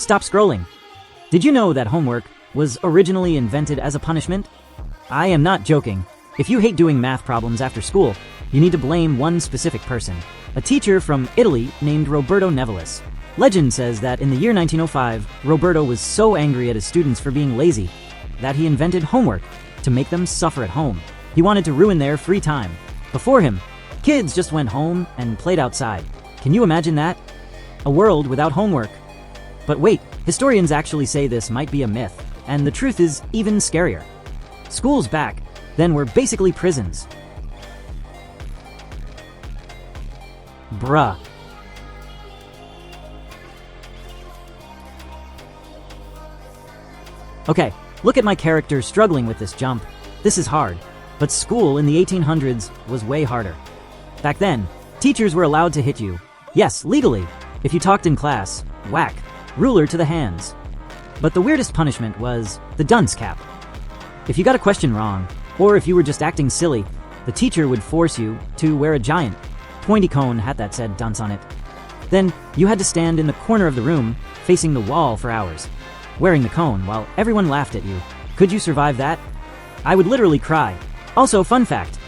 Stop scrolling. Did you know that homework was originally invented as a punishment? I am not joking. If you hate doing math problems after school, you need to blame one specific person. A teacher from Italy named Roberto Nevilis. Legend says that in the year 1905, Roberto was so angry at his students for being lazy that he invented homework to make them suffer at home. He wanted to ruin their free time. Before him, kids just went home and played outside. Can you imagine that? A world without homework. But wait, historians actually say this might be a myth, and the truth is even scarier. Schools back then were basically prisons. Bruh. Okay, look at my character struggling with this jump. This is hard, but school in the 1800s was way harder. Back then, teachers were allowed to hit you. Yes, legally. If you talked in class, whack, ruler to the hands. But the weirdest punishment was the dunce cap. If you got a question wrong, or if you were just acting silly, the teacher would force you to wear a giant, pointy cone hat that said dunce on it. Then you had to stand in the corner of the room, facing the wall for hours, wearing the cone while everyone laughed at you. Could you survive that? I would literally cry. Also, fun fact,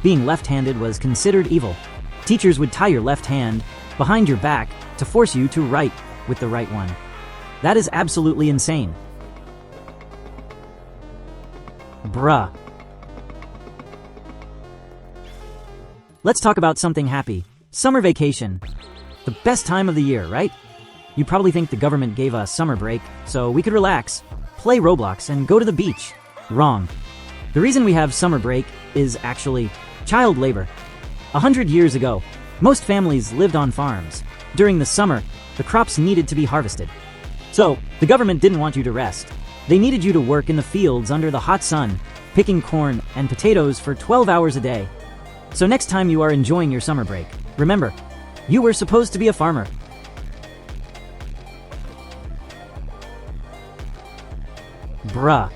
being left-handed was considered evil. Teachers would tie your left hand behind your back to force you to write with the right one. That is absolutely insane. Bruh. Let's talk about something happy. Summer vacation. The best time of the year, right? You probably think the government gave us summer break so we could relax, play Roblox, and go to the beach. Wrong. The reason we have summer break is actually child labor. 100 years ago, most families lived on farms. During the summer, the crops needed to be harvested. So, the government didn't want you to rest. They needed you to work in the fields under the hot sun, picking corn and potatoes for 12 hours a day. So next time you are enjoying your summer break, remember, you were supposed to be a farmer. Bruh.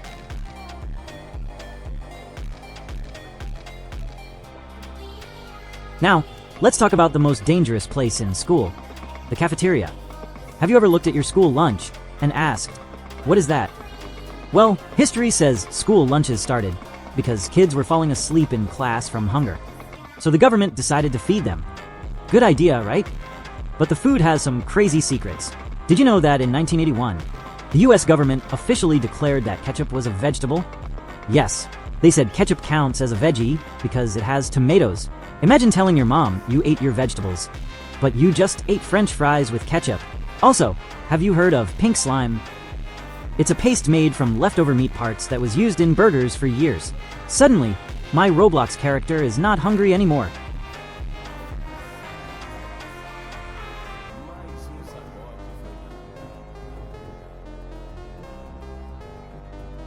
Now, let's talk about the most dangerous place in school, the cafeteria. Have you ever looked at your school lunch and asked, what is that? Well, history says school lunches started because kids were falling asleep in class from hunger. So the government decided to feed them. Good idea, right? But the food has some crazy secrets. Did you know that in 1981, the US government officially declared that ketchup was a vegetable? Yes, they said ketchup counts as a veggie because it has tomatoes. Imagine telling your mom you ate your vegetables, but you just ate French fries with ketchup. Also, have you heard of pink slime? It's a paste made from leftover meat parts that was used in burgers for years. Suddenly, my Roblox character is not hungry anymore.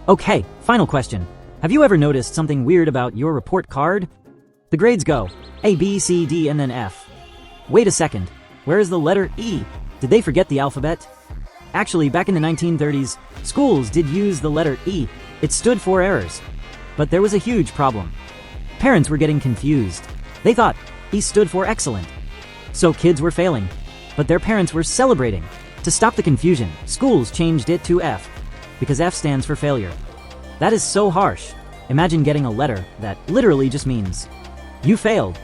Okay, final question. Have you ever noticed something weird about your report card? The grades go A, B, C, D, and then F. Wait a second, where is the letter E? Did they forget the alphabet? Actually, back in the 1930s, schools did use the letter E. It stood for errors. But there was a huge problem. Parents were getting confused. They thought E stood for excellent. So kids were failing, but their parents were celebrating. To stop the confusion, schools changed it to F, because F stands for failure. That is so harsh. Imagine getting a letter that literally just means, you failed.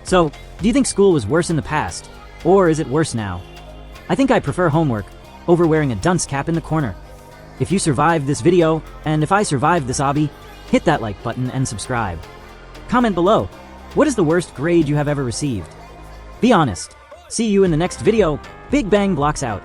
So, do you think school was worse in the past? Or is it worse now? I think I prefer homework over wearing a dunce cap in the corner. If you survived this video, and if I survived this obby, hit that like button and subscribe. Comment below, what is the worst grade you have ever received? Be honest. See you in the next video. Big Bang Blox out.